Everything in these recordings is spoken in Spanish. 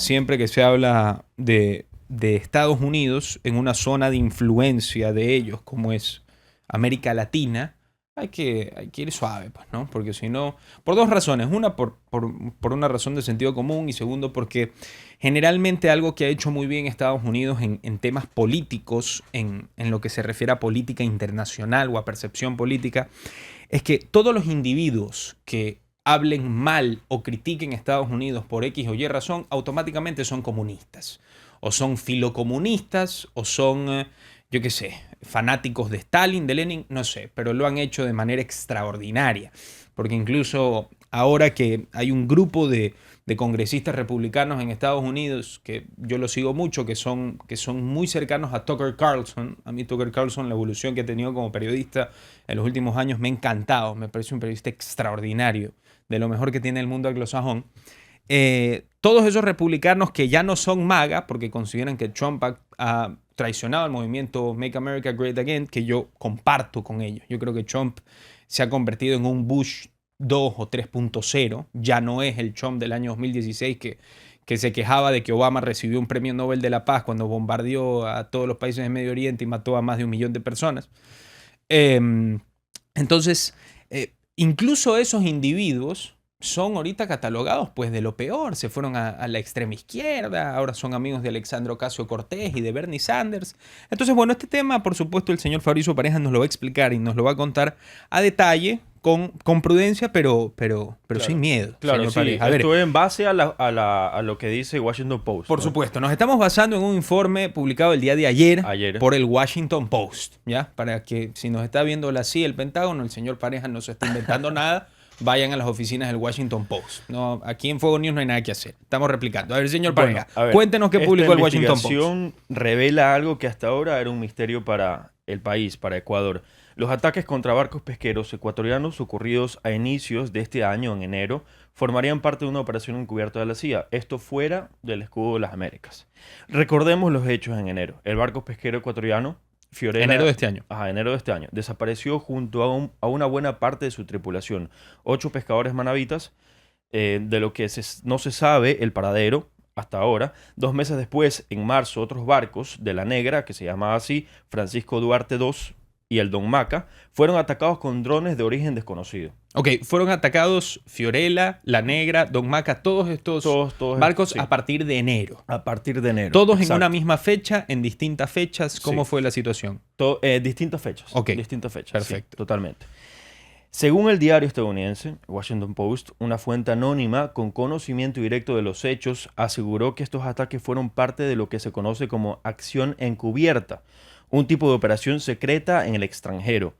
siempre que se habla de Estados Unidos en una zona de influencia de ellos, como es América Latina, hay que ir suave, pues, ¿no? Porque si no, por dos razones. Una, por una razón de sentido común, y segundo, porque generalmente algo que ha hecho muy bien Estados Unidos en temas políticos, en lo que se refiere a política internacional o a percepción política, es que todos los individuos que hablen mal o critiquen a Estados Unidos por X o Y razón, automáticamente son comunistas. O son filocomunistas, o son, yo qué sé, fanáticos de Stalin, de Lenin, no sé, pero lo han hecho de manera extraordinaria. Porque incluso ahora que hay un grupo de congresistas republicanos en Estados Unidos, que yo lo sigo mucho, que son muy cercanos a Tucker Carlson. A mí Tucker Carlson, la evolución que ha tenido como periodista en los últimos años me ha encantado. Me parece un periodista extraordinario, de lo mejor que tiene el mundo anglosajón. Todos esos republicanos que ya no son MAGA, porque consideran que Trump ha traicionado el movimiento Make America Great Again, que yo comparto con ellos. Yo creo que Trump se ha convertido en un Bush 2 o 3.0. Ya no es el Trump del año 2016 que se quejaba de que Obama recibió un premio Nobel de la Paz cuando bombardeó a todos los países del Medio Oriente y mató a más de 1 millón de personas. Entonces, incluso esos individuos son ahorita catalogados pues de lo peor. Se fueron a la extrema izquierda, ahora son amigos de Alexandria Ocasio-Cortez y de Bernie Sanders. Entonces, bueno, este tema, por supuesto, el señor Fabricio Pareja nos lo va a explicar y nos lo va a contar a detalle, con prudencia, pero sin Claro, miedo, claro, señor sí. Pareja. A ver, Esto es en base a lo que dice Washington Post, por ¿no? supuesto, nos estamos basando en un informe publicado el día de ayer Ayer. por el Washington Post, ¿ya? Para que si nos está viendo la CIA, el Pentágono, el señor Pareja no se está inventando nada, vayan a las oficinas del Washington Post. No, aquí en Fuego News no hay nada que hacer. Estamos replicando. A ver, señor Bueno, Pareja, a ver, cuéntenos qué publicó el Washington Esta Post. investigación revela algo que hasta ahora era un misterio para el país, para Ecuador. Los ataques contra barcos pesqueros ecuatorianos ocurridos a inicios de este año, en enero, formarían parte de una operación encubierta de la CIA, esto fuera del escudo de las Américas. Recordemos los hechos en enero. El barco pesquero ecuatoriano Fiorella, Enero de este año. enero de este año, desapareció junto a una buena parte de su tripulación. 8 pescadores manavitas, de lo que no se sabe el paradero hasta ahora. 2 meses después, en marzo, otros barcos de La Negra, que se llamaba así, Francisco Duarte II y el Don Maca, fueron atacados con drones de origen desconocido. Ok, fueron atacados Fiorella, La Negra, Don Maca, todos estos Todos, barcos sí. a partir de enero. A partir de enero. Todos en Exacto. una misma fecha, en distintas fechas. ¿Cómo Sí. fue la situación? Distintas fechas. Ok. Distintas fechas. Perfecto. Sí, totalmente. Según el diario estadounidense Washington Post, una fuente anónima con conocimiento directo de los hechos aseguró que estos ataques fueron parte de lo que se conoce como acción encubierta, un tipo de operación secreta en el extranjero,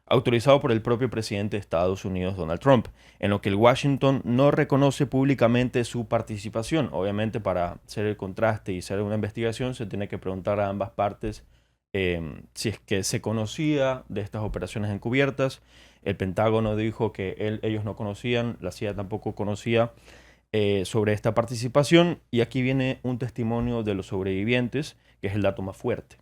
autorizado por el propio presidente de Estados Unidos, Donald Trump, en lo que el Washington no reconoce públicamente su participación. Obviamente, para hacer el contraste y hacer una investigación, se tiene que preguntar a ambas partes si es que se conocía de estas operaciones encubiertas. El Pentágono dijo que ellos no conocían, la CIA tampoco conocía sobre esta participación. Y aquí viene un testimonio de los sobrevivientes, que es el dato más fuerte.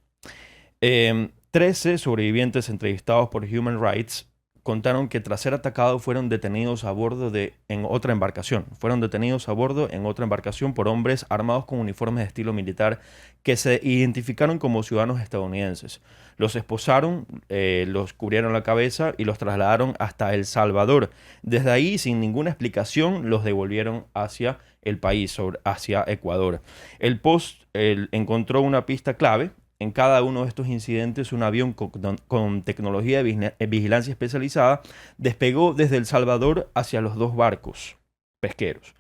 13 sobrevivientes entrevistados por Human Rights contaron que tras ser atacados fueron detenidos a bordo en otra embarcación. Fueron detenidos a bordo en otra embarcación por hombres armados con uniformes de estilo militar que se identificaron como ciudadanos estadounidenses. Los esposaron, los cubrieron la cabeza y los trasladaron hasta El Salvador. Desde ahí, sin ninguna explicación, los devolvieron hacia el país, hacia Ecuador. El Post encontró una pista clave. En cada uno de estos incidentes, un avión con tecnología de vigilancia especializada despegó desde El Salvador hacia los 2 barcos pesqueros.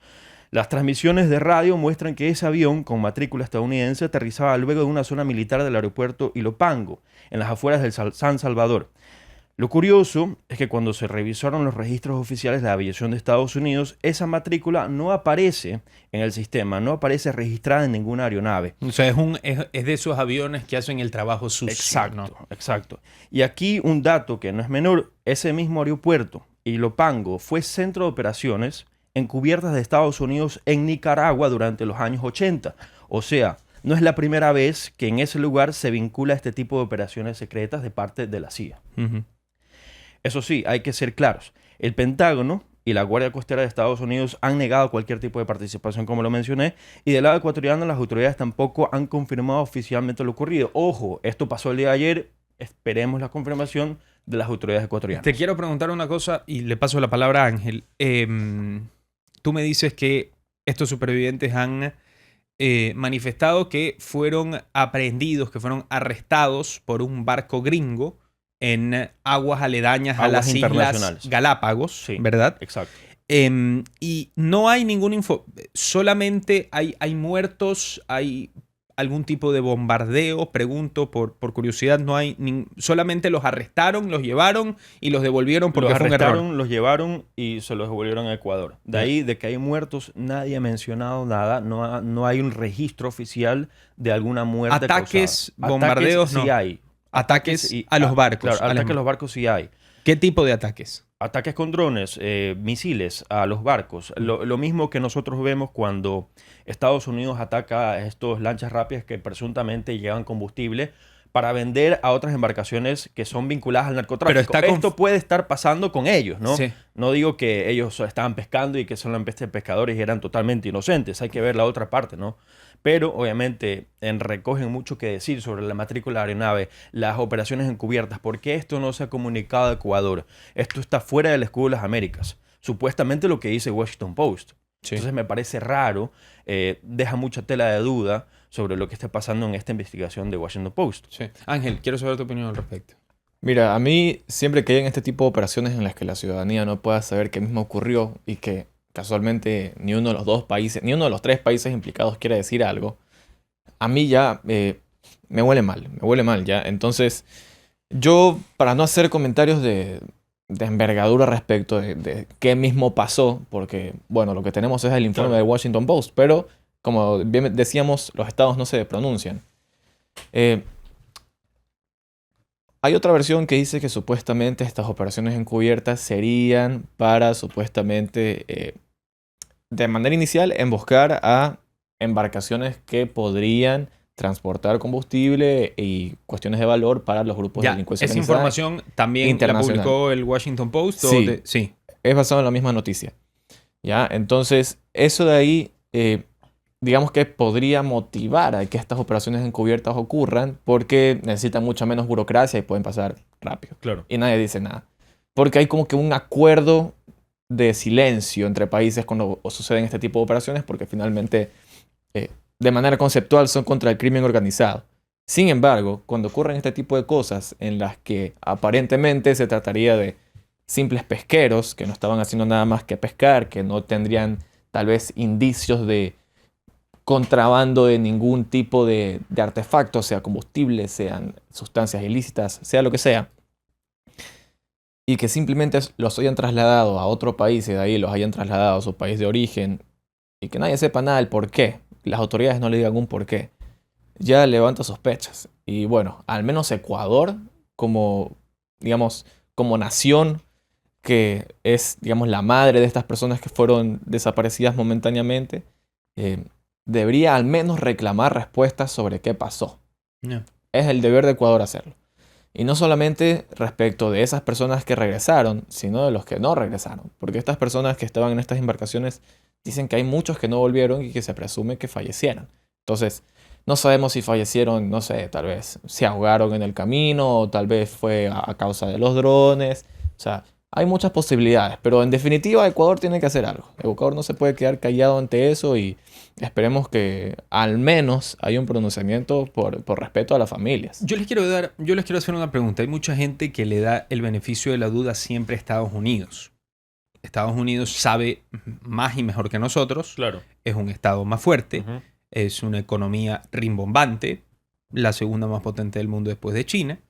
Las transmisiones de radio muestran que ese avión con matrícula estadounidense aterrizaba luego de una zona militar del aeropuerto Ilopango, en las afueras de San Salvador. Lo curioso es que cuando se revisaron los registros oficiales de la aviación de Estados Unidos, esa matrícula no aparece en el sistema, no aparece registrada en ninguna aeronave. O sea, es de esos aviones que hacen el trabajo sucio. Exacto, ¿no? exacto. Y aquí un dato que no es menor, ese mismo aeropuerto, Ilopango, fue centro de operaciones encubiertas de Estados Unidos en Nicaragua durante los años 80. O sea, no es la primera vez que en ese lugar se vincula este tipo de operaciones secretas de parte de la CIA. Uh-huh. Eso sí, hay que ser claros. El Pentágono y la Guardia Costera de Estados Unidos han negado cualquier tipo de participación, como lo mencioné, y del lado ecuatoriano las autoridades tampoco han confirmado oficialmente lo ocurrido. Ojo, esto pasó el día de ayer, esperemos la confirmación de las autoridades ecuatorianas. Te quiero preguntar una cosa y le paso la palabra a Ángel. Tú me dices que estos supervivientes han manifestado que fueron aprehendidos, que fueron arrestados por un barco gringo en aguas aledañas a Aguas las Islas internacionales. Galápagos, Sí, ¿verdad? exacto. Y no hay ningún solamente hay muertos, hay algún tipo de bombardeo, pregunto por curiosidad, no hay solamente los arrestaron, los llevaron y los devolvieron porque Los fue un error. arrestaron, los llevaron y se los devolvieron a Ecuador. De ahí, de que hay muertos, nadie ha mencionado nada. No hay un registro oficial de alguna muerte Ataques, causada. bombardeos, Ataques sí no. hay. Ataques a los barcos. Claro, ataques a los barcos sí hay. ¿Qué tipo de ataques? Ataques con drones, misiles a los barcos. Lo mismo que nosotros vemos cuando Estados Unidos ataca a estos lanchas rápidas que presuntamente llevan combustible para vender a otras embarcaciones que son vinculadas al narcotráfico. Pero esto puede estar pasando con ellos, ¿no? Sí. No digo que ellos estaban pescando y que solamente pescadores y eran totalmente inocentes. Hay que ver la otra parte, ¿no? Pero obviamente recogen mucho que decir sobre la matrícula de la aeronave, las operaciones encubiertas. ¿Por qué esto no se ha comunicado a Ecuador? Esto está fuera del escudo de las Américas. Supuestamente lo que dice Washington Post. Sí. Entonces me parece raro, deja mucha tela de duda sobre lo que está pasando en esta investigación de Washington Post. Sí. Ángel, quiero saber tu opinión al respecto. Mira, a mí siempre que hay en este tipo de operaciones en las que la ciudadanía no pueda saber qué mismo ocurrió y que casualmente ni uno de los dos países, ni uno de los tres países implicados quiere decir algo, a mí ya me huele mal ya. Entonces, yo para no hacer comentarios de envergadura respecto de qué mismo pasó, porque bueno, lo que tenemos es el informe Claro. del Washington Post, pero como bien decíamos, los estados no se pronuncian. Hay otra versión que dice que supuestamente estas operaciones encubiertas serían para supuestamente, de manera inicial, emboscar a embarcaciones que podrían transportar combustible y cuestiones de valor para los grupos de Ya, delincuencia esa organizada. información también la internacional. publicó el Washington Post. Sí. Sí. Es basado en la misma noticia. ¿Ya? Entonces, eso de ahí, digamos que podría motivar a que estas operaciones encubiertas ocurran porque necesitan mucha menos burocracia y pueden pasar rápido. Claro. Y nadie dice nada. Porque hay como que un acuerdo de silencio entre países cuando suceden este tipo de operaciones porque finalmente, de manera conceptual, son contra el crimen organizado. Sin embargo, cuando ocurren este tipo de cosas en las que aparentemente se trataría de simples pesqueros que no estaban haciendo nada más que pescar, que no tendrían tal vez indicios de contrabando de ningún tipo de artefacto, sea combustible, sean sustancias ilícitas, sea lo que sea, y que simplemente los hayan trasladado a otro país y de ahí los hayan trasladado a su país de origen y que nadie sepa nada del por qué, las autoridades no le digan un por qué, ya levanta sospechas. Y bueno, al menos Ecuador, como, digamos, como nación que es, digamos, la madre de estas personas que fueron desaparecidas momentáneamente, debería al menos reclamar respuestas sobre qué pasó. Yeah. Es el deber de Ecuador hacerlo. Y no solamente respecto de esas personas que regresaron, sino de los que no regresaron. Porque estas personas que estaban en estas embarcaciones dicen que hay muchos que no volvieron y que se presume que fallecieron. Entonces, no sabemos si fallecieron, no sé, tal vez se ahogaron en el camino o tal vez fue a causa de los drones. O sea, hay muchas posibilidades, pero en definitiva Ecuador tiene que hacer algo. Ecuador no se puede quedar callado ante eso y esperemos que al menos haya un pronunciamiento por respeto a las familias. Yo les quiero hacer una pregunta. Hay mucha gente que le da el beneficio de la duda siempre a Estados Unidos. Estados Unidos sabe más y mejor que nosotros. Claro. Es un estado más fuerte. Uh-huh. Es una economía rimbombante. La segunda más potente del mundo después de China.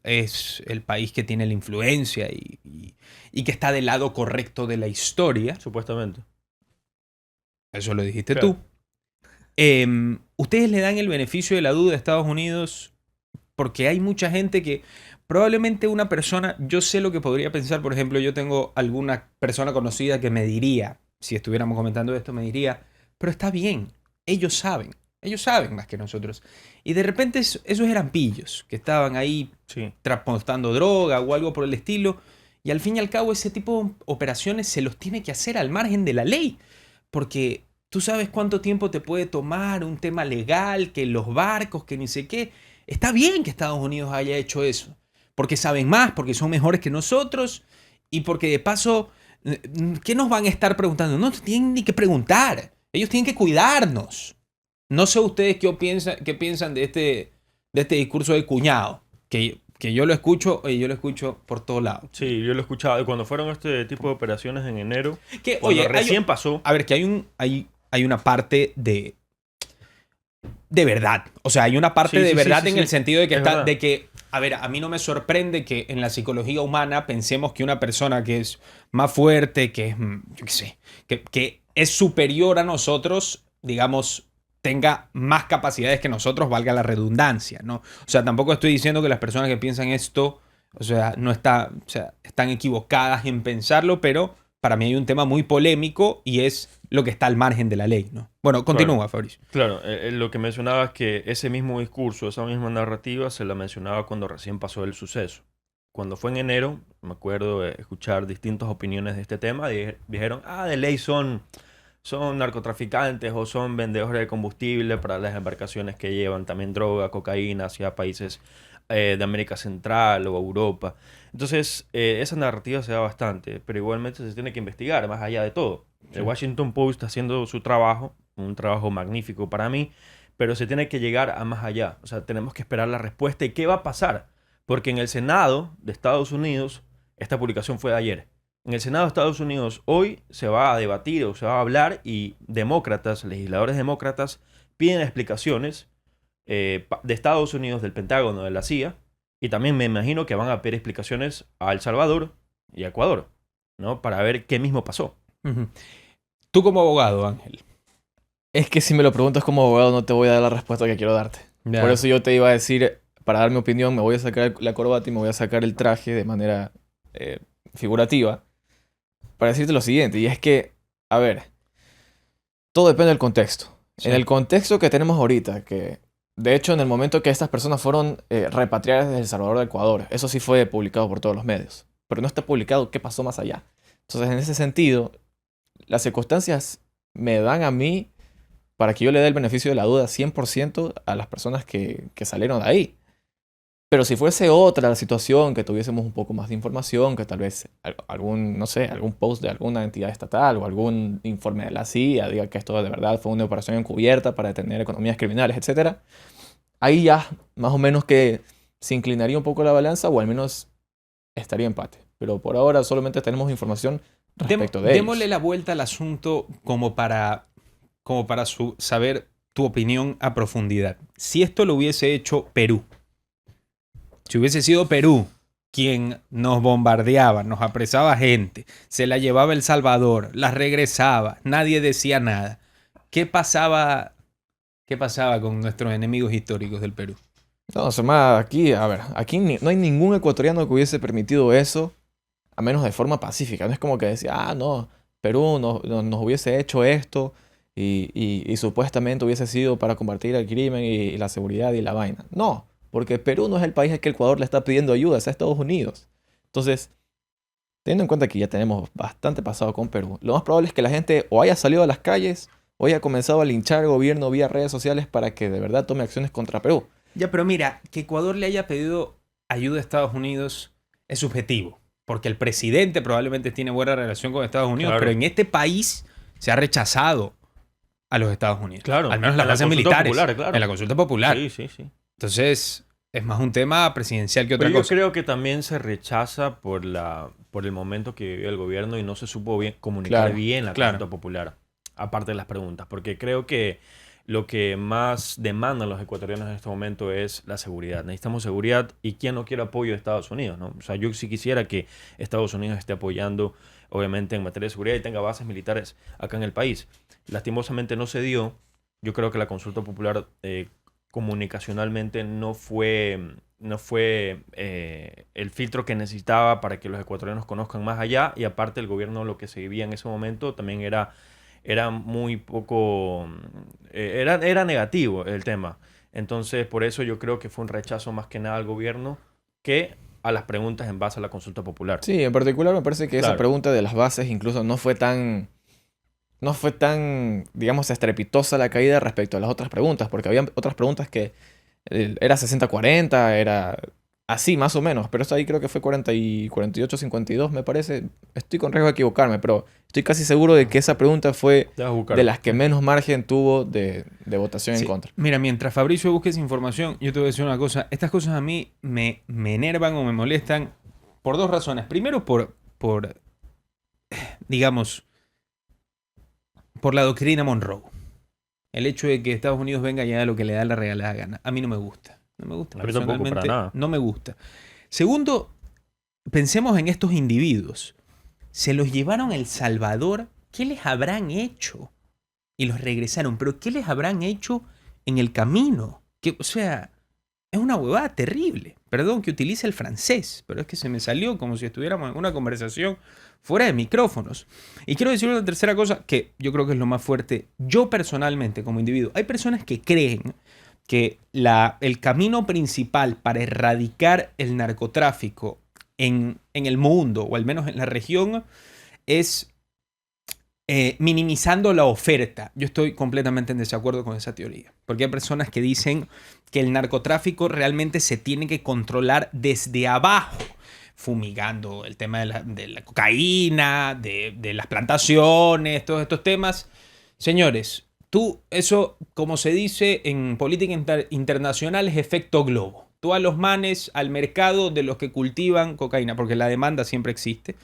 Es el país que tiene la influencia y que está del lado correcto de la historia. Supuestamente. Eso lo dijiste Claro. tú. Ustedes le dan el beneficio de la duda a Estados Unidos porque hay mucha gente que probablemente una persona, yo sé lo que podría pensar, por ejemplo, yo tengo alguna persona conocida que me diría, si estuviéramos comentando esto, me diría, pero está bien, ellos saben más que nosotros. Y de repente esos eran pillos que estaban ahí Sí. transportando droga o algo por el estilo Y al fin y al cabo ese tipo de operaciones se los tiene que hacer al margen de la ley. Porque tú sabes cuánto tiempo te puede tomar un tema legal, que los barcos, que ni sé qué. Está bien que Estados Unidos haya hecho eso. Porque saben más, porque son mejores que nosotros y porque de paso, ¿qué nos van a estar preguntando? No tienen ni que preguntar. Ellos tienen que cuidarnos. No sé ustedes qué piensan de este discurso de cuñado, que yo lo escucho por todos lados. Sí, yo lo he escuchado. Cuando fueron este tipo de operaciones en enero, Que, cuando oye, recién pasó. a ver, que hay una parte de verdad. O sea, hay una parte Sí, de sí, verdad sí, sí, en sí. el sentido de que Es verdad. a ver, a mí no me sorprende que en la psicología humana pensemos que una persona que es más fuerte, que es, yo qué sé, que es superior a nosotros, digamos, tenga más capacidades que nosotros, valga la redundancia, ¿no? O sea, tampoco estoy diciendo que las personas que piensan esto, o sea, o sea, están equivocadas en pensarlo, pero para mí hay un tema muy polémico y es lo que está al margen de la ley, ¿no? Bueno, Claro. continúa, Fabricio. Claro, lo que mencionaba es que ese mismo discurso, esa misma narrativa se la mencionaba cuando recién pasó el suceso. Cuando fue en enero, me acuerdo de escuchar distintas opiniones de este tema, dijeron, de ley son narcotraficantes o son vendedores de combustible para las embarcaciones que llevan también droga, cocaína hacia países de América Central o Europa. Entonces, esa narrativa se da bastante, pero igualmente se tiene que investigar más allá de todo. El Washington Post está haciendo su trabajo, un trabajo magnífico para mí, pero se tiene que llegar a más allá. O sea, tenemos que esperar la respuesta y qué va a pasar. Porque en el Senado de Estados Unidos, esta publicación fue de ayer. En el Senado de Estados Unidos hoy se va a debatir o se va a hablar y demócratas, legisladores demócratas, piden explicaciones de Estados Unidos, del Pentágono, de la CIA, y también me imagino que van a pedir explicaciones a El Salvador y a Ecuador, ¿no? Para ver qué mismo pasó. Ujú. Tú como abogado, Ángel. Es que si me lo preguntas como abogado no te voy a dar la respuesta que quiero darte. Ya. Por eso yo te iba a decir, para dar mi opinión, me voy a sacar la corbata y me voy a sacar el traje de manera figurativa para decirte lo siguiente, y es que, a ver, todo depende del contexto. Sí. En el contexto que tenemos ahorita, que de hecho en el momento que estas personas fueron repatriadas desde El Salvador a Ecuador, eso sí fue publicado por todos los medios, pero no está publicado qué pasó más allá. Entonces, en ese sentido, las circunstancias me dan a mí para que yo le dé el beneficio de la duda 100% a las personas que salieron de ahí. Pero si fuese otra la situación, que tuviésemos un poco más de información, que tal vez algún, no sé, algún post de alguna entidad estatal o algún informe de la CIA diga que esto de verdad fue una operación encubierta para detener economías criminales, etcétera, ahí ya más o menos que se inclinaría un poco la balanza o al menos estaría empate. Pero por ahora solamente tenemos información respecto de Démosle ellos. la vuelta al asunto como para saber tu opinión a profundidad. Si esto lo hubiese hecho Perú, si hubiese sido Perú quien nos bombardeaba, nos apresaba gente, se la llevaba a El Salvador, las regresaba, nadie decía nada. ¿Qué pasaba con nuestros enemigos históricos del Perú? No, Semá, aquí, a ver, aquí no hay ningún ecuatoriano que hubiese permitido eso, a menos de forma pacífica. No es como que decía, no, Perú nos hubiese hecho esto y supuestamente hubiese sido para combatir el crimen y la seguridad y la vaina. No, porque Perú no es el país al que Ecuador le está pidiendo ayuda, es a Estados Unidos. Entonces, teniendo en cuenta que ya tenemos bastante pasado con Perú, lo más probable es que la gente o haya salido a las calles o haya comenzado a linchar al gobierno vía redes sociales para que de verdad tome acciones contra Perú. Ya, pero mira, que Ecuador le haya pedido ayuda a Estados Unidos es subjetivo, porque el presidente probablemente tiene buena relación con Estados Unidos, Claro. pero en este país se ha rechazado a los Estados Unidos. Claro, Al menos las en la bases consulta militares. popular, claro. En la consulta popular. Sí, sí, sí. Entonces, es más un tema presidencial que otra Pero yo cosa. creo que también se rechaza por el momento que vivió el gobierno y no se supo bien comunicar Claro, bien la claro. consulta popular, aparte de las preguntas, porque creo que lo que más demandan los ecuatorianos en este momento es la seguridad. Necesitamos seguridad y quién no quiere apoyo de Estados Unidos, ¿no? O sea, yo sí quisiera que Estados Unidos esté apoyando, obviamente, en materia de seguridad y tenga bases militares acá en el país. Lastimosamente no se dio. Yo creo que la consulta popular comunicacionalmente no fue el filtro que necesitaba para que los ecuatorianos conozcan más allá, y aparte el gobierno lo que se vivía en ese momento también era muy poco, era negativo el tema. Entonces por eso yo creo que fue un rechazo más que nada al gobierno que a las preguntas en base a la consulta popular. Sí, en particular me parece que esa Claro. pregunta de las bases incluso no fue tan, digamos, estrepitosa la caída respecto a las otras preguntas, porque había otras preguntas que era 60-40, era así más o menos, pero esta ahí creo que fue 48-52, me parece. Estoy con riesgo de equivocarme, pero estoy casi seguro de que esa pregunta fue Debes buscar. de las que menos margen tuvo de votación Sí. en contra. Mira, mientras Fabricio busque esa información, yo te voy a decir una cosa. Estas cosas a mí me enervan o me molestan por dos razones. Primero, digamos, por la doctrina Monroe. El hecho de que Estados Unidos venga y haga lo que le da la regalada gana. A mí no me gusta. No me gusta. A mí tampoco, para Personalmente, nada. no me gusta. Segundo, pensemos en estos individuos. Se los llevaron a El Salvador. ¿Qué les habrán hecho? Y los regresaron. ¿Pero qué les habrán hecho en el camino? O sea, es una huevada terrible. Perdón que utilice el francés, pero es que se me salió como si estuviéramos en una conversación fuera de micrófonos. Y quiero decir una tercera cosa que yo creo que es lo más fuerte. Yo personalmente, como individuo, hay personas que creen que el camino principal para erradicar el narcotráfico en el mundo, o al menos en la región, es minimizando la oferta. Yo estoy completamente en desacuerdo con esa teoría. Porque hay personas que dicen que el narcotráfico realmente se tiene que controlar desde abajo, fumigando el tema de la cocaína, de las plantaciones, todos estos temas. Señores, eso, como se dice en política internacional, es efecto globo. Tú a los manes, al mercado de los que cultivan cocaína, porque la demanda siempre existe,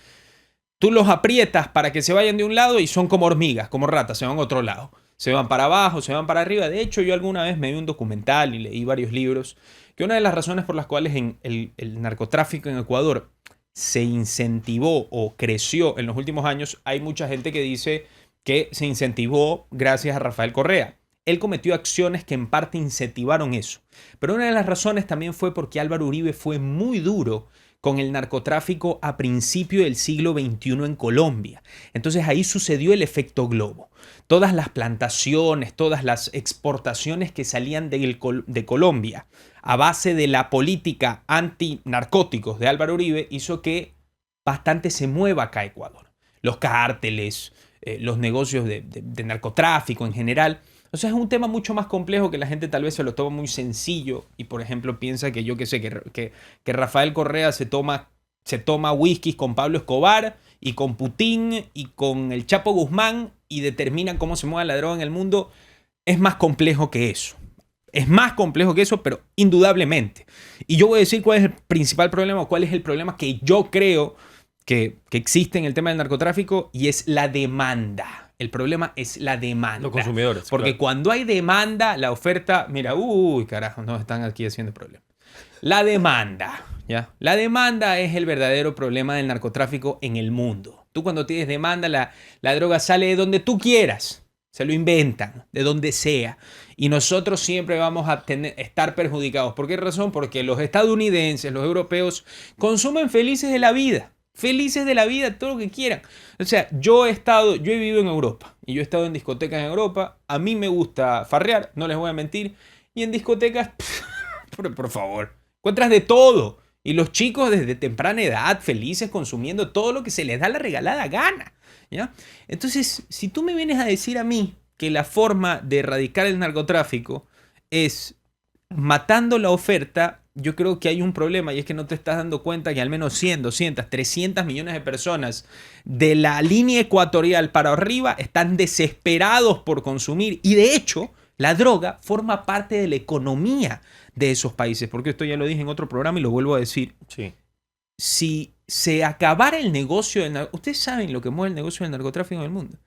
tú los aprietas para que se vayan de un lado y son como hormigas, como ratas, se van a otro lado. Se van para abajo, se van para arriba. De hecho, yo alguna vez me vi un documental y leí varios libros que una de las razones por las cuales el narcotráfico en Ecuador se incentivó o creció en los últimos años, hay mucha gente que dice que se incentivó gracias a Rafael Correa. Él cometió acciones que en parte incentivaron eso. Pero una de las razones también fue porque Álvaro Uribe fue muy duro con el narcotráfico a principio del siglo XXI en Colombia. Entonces ahí sucedió el efecto globo. Todas las plantaciones, todas las exportaciones que salían de Colombia a base de la política antinarcóticos de Álvaro Uribe hizo que bastante se mueva acá a Ecuador. Los cárteles, los negocios de narcotráfico en general. O sea, es un tema mucho más complejo que la gente tal vez se lo toma muy sencillo y, por ejemplo, piensa que yo qué sé, que Rafael Correa se toma whiskies con Pablo Escobar y con Putin y con el Chapo Guzmán y determina cómo se mueve la droga en el mundo. Es más complejo que eso. Es más complejo que eso, pero indudablemente. Y yo voy a decir cuál es el principal problema o cuál es el problema que yo creo que existe en el tema del narcotráfico y es la demanda. El problema es la demanda. Los consumidores. Porque claro. cuando hay demanda, la oferta, mira, uy, carajo, nos están aquí haciendo problemas. La demanda, ¿ya? La demanda es el verdadero problema del narcotráfico en el mundo. Tú cuando tienes demanda, la droga sale de donde tú quieras. Se lo inventan, de donde sea. Y nosotros siempre vamos a estar perjudicados. ¿Por qué razón? Porque los estadounidenses, los europeos, consumen felices de la vida. Felices de la vida, todo lo que quieran. O sea, yo he vivido en Europa y yo he estado en discotecas en Europa. A mí me gusta farrear, no les voy a mentir. Y en discotecas, por favor, encuentras de todo. Y los chicos desde temprana edad, felices, consumiendo todo lo que se les da la regalada gana, ¿ya? Entonces, si tú me vienes a decir a mí que la forma de erradicar el narcotráfico es matando la oferta, yo creo que hay un problema y es que no te estás dando cuenta que al menos 100, 200, 300 millones de personas de la línea ecuatorial para arriba están desesperados por consumir y de hecho la droga forma parte de la economía de esos países, porque esto ya lo dije en otro programa y lo vuelvo a decir. Sí. Si se acabara el negocio del narcotráfico, ustedes saben lo que mueve el negocio del narcotráfico en el mundo.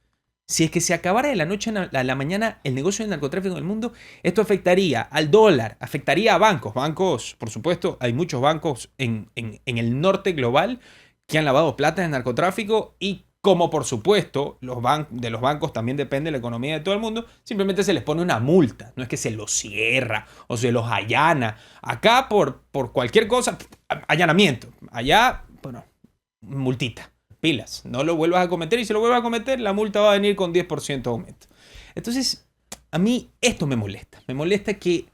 Si es que se acabara de la noche a la mañana el negocio del narcotráfico en el mundo, esto afectaría al dólar, afectaría a bancos. Bancos, por supuesto, hay muchos bancos en el norte global que han lavado plata en narcotráfico y como por supuesto de los bancos también depende la economía de todo el mundo, simplemente se les pone una multa. No es que se los cierra o se los allana. Acá por cualquier cosa, allanamiento. Allá, bueno, multita. Pilas, no lo vuelvas a cometer y si lo vuelvas a cometer, la multa va a venir con 10% de aumento. Entonces, a mí esto me molesta. Me molesta que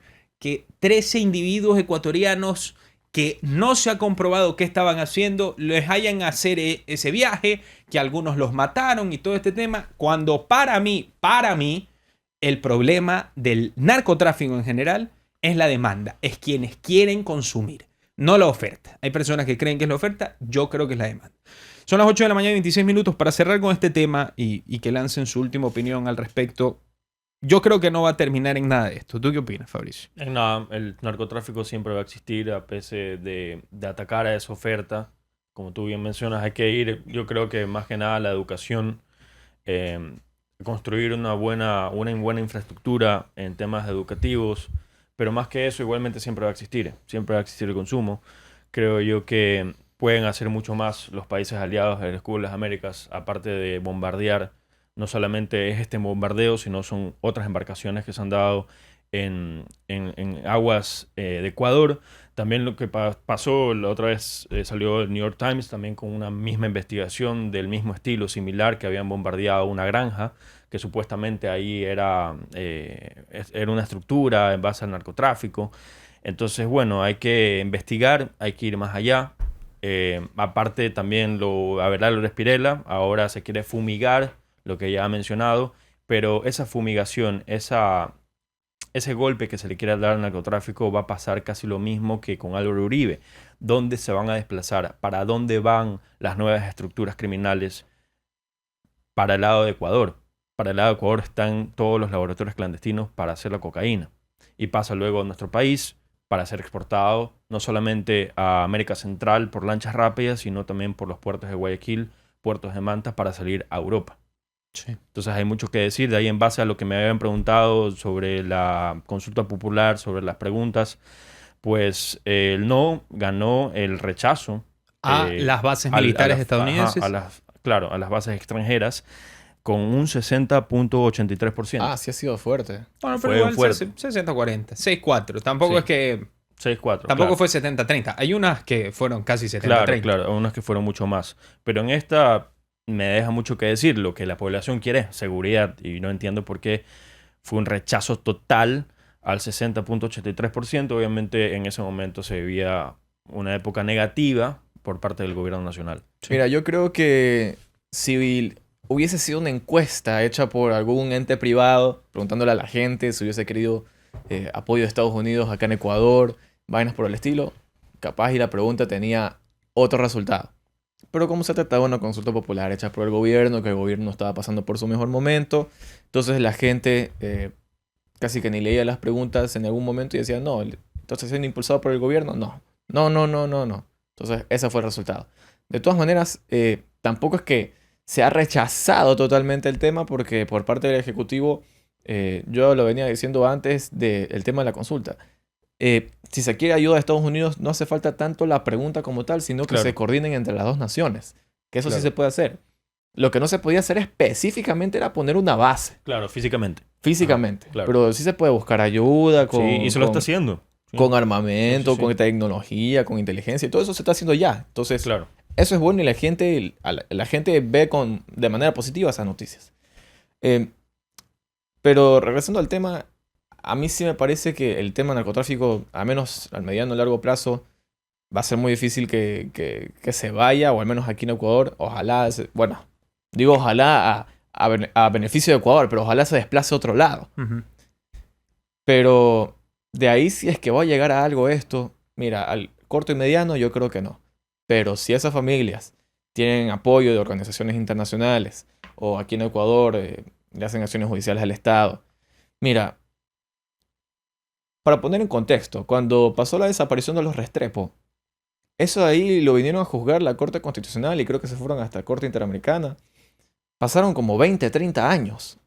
13 individuos ecuatorianos que no se ha comprobado qué estaban haciendo, les hayan hacer ese viaje, que algunos los mataron y todo este tema, cuando para mí, el problema del narcotráfico en general es la demanda, es quienes quieren consumir, no la oferta. Hay personas que creen que es la oferta, yo creo que es la demanda. Son las 8 de la mañana y 26 minutos para cerrar con este tema y que lancen su última opinión al respecto. Yo creo que no va a terminar en nada de esto. ¿Tú qué opinas, Fabricio? En nada, el narcotráfico siempre va a existir a pesar de atacar a esa oferta. Como tú bien mencionas, hay que ir, yo creo que más que nada la educación, construir una buena infraestructura en temas educativos, pero más que eso igualmente siempre va a existir el consumo. Creo yo que pueden hacer mucho más los países aliados del Escudo de las Américas, aparte de bombardear. No solamente es este bombardeo, sino son otras embarcaciones que se han dado en aguas de Ecuador. También lo que pasó, la otra vez salió el New York Times también con una misma investigación del mismo estilo, similar, que habían bombardeado una granja, que supuestamente ahí era una estructura en base al narcotráfico. Entonces, bueno, hay que investigar, hay que ir más allá. Aparte también Abelardo Espirela, ahora se quiere fumigar, lo que ya ha mencionado, pero esa fumigación, ese golpe que se le quiere dar al narcotráfico va a pasar casi lo mismo que con Álvaro Uribe. ¿Dónde se van a desplazar? ¿Para dónde van las nuevas estructuras criminales? Para el lado de Ecuador. Para el lado de Ecuador están todos los laboratorios clandestinos para hacer la cocaína. Y pasa luego a nuestro país para ser exportado no solamente a América Central por lanchas rápidas, sino también por los puertos de Guayaquil, puertos de Manta para salir a Europa. Sí. Entonces hay mucho que decir. De ahí, en base a lo que me habían preguntado sobre la consulta popular, sobre las preguntas, pues el no ganó el rechazo A las bases militares estadounidenses. Claro, a las bases extranjeras, con un 60.83%. Ah, sí ha sido fuerte. Bueno, pero Fue igual fuerte. 60-40, 6-4. Tampoco Sí. es que... 6-4. Tampoco claro. fue 70-30. Hay unas que fueron casi 70-30. Claro, unas que fueron mucho más. Pero en esta me deja mucho que decir. Lo que la población quiere es seguridad. Y no entiendo por qué fue un rechazo total al 60.83%. Obviamente en ese momento se vivía una época negativa por parte del gobierno nacional. Sí. Mira, yo creo que si hubiese sido una encuesta hecha por algún ente privado, preguntándole a la gente si hubiese querido apoyo de Estados Unidos acá en Ecuador, vainas por el estilo, capaz y la pregunta tenía otro resultado. Pero como se trataba de una consulta popular hecha por el gobierno, que el gobierno estaba pasando por su mejor momento, entonces la gente casi que ni leía las preguntas en algún momento y decía, no, entonces siendo impulsado por el gobierno, no. Entonces ese fue el resultado. De todas maneras, tampoco es que se ha rechazado totalmente el tema, porque por parte del Ejecutivo, yo lo venía diciendo antes del tema de la consulta. Si se quiere ayuda de Estados Unidos, no hace falta tanto la pregunta como tal, sino que Claro. se coordinen entre las dos naciones. Que eso sí Claro. se puede hacer. Lo que no se podía hacer específicamente era poner una base, Claro, físicamente. físicamente. claro. Pero sí se puede buscar ayuda con, Sí, y se lo con- está haciendo. Sí. con armamento, Sí, sí, sí. con tecnología, con inteligencia. Y todo eso se está haciendo ya. Entonces, Claro. eso es bueno y la gente ve de manera positiva esas noticias. Pero regresando al tema, a mí sí me parece que el tema narcotráfico, al menos al mediano y largo plazo, va a ser muy difícil que se vaya, o al menos aquí en Ecuador. Ojalá, bueno, digo ojalá a beneficio de Ecuador, pero ojalá se desplace a otro lado. Ujú. Pero de ahí, si es que va a llegar a algo esto, mira, al corto y mediano yo creo que no. Pero si esas familias tienen apoyo de organizaciones internacionales o aquí en Ecuador le hacen acciones judiciales al Estado. Mira, para poner en contexto, cuando pasó la desaparición de los Restrepo, eso de ahí lo vinieron a juzgar la Corte Constitucional y creo que se fueron hasta la Corte Interamericana. Pasaron como 20, 30 años.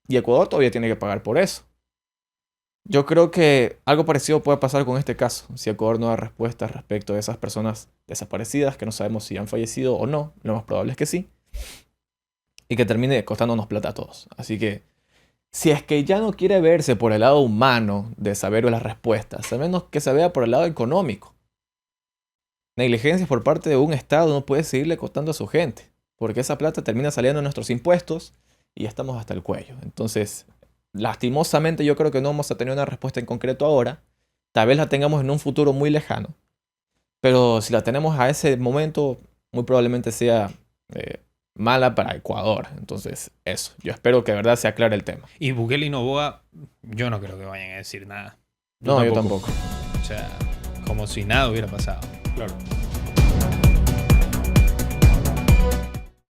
Y Ecuador todavía tiene que pagar por eso. Yo creo que algo parecido puede pasar con este caso, si Ecuador no da respuesta respecto a esas personas desaparecidas, que no sabemos si han fallecido o no, lo más probable es que sí, y que termine costándonos plata a todos. Así que, si es que ya no quiere verse por el lado humano de saber las respuestas, al menos que se vea por el lado económico. Negligencias por parte de un Estado no puede seguirle costando a su gente, porque esa plata termina saliendo de nuestros impuestos y estamos hasta el cuello. Entonces, lastimosamente yo creo que no vamos a tener una respuesta en concreto ahora, tal vez la tengamos en un futuro muy lejano. Pero si la tenemos a ese momento, muy probablemente sea mala para Ecuador. Entonces, eso. Yo espero que de verdad se aclare el tema. Y Bukele y Noboa, yo no creo que vayan a decir nada. No, yo tampoco. O sea, como si nada hubiera pasado. Claro.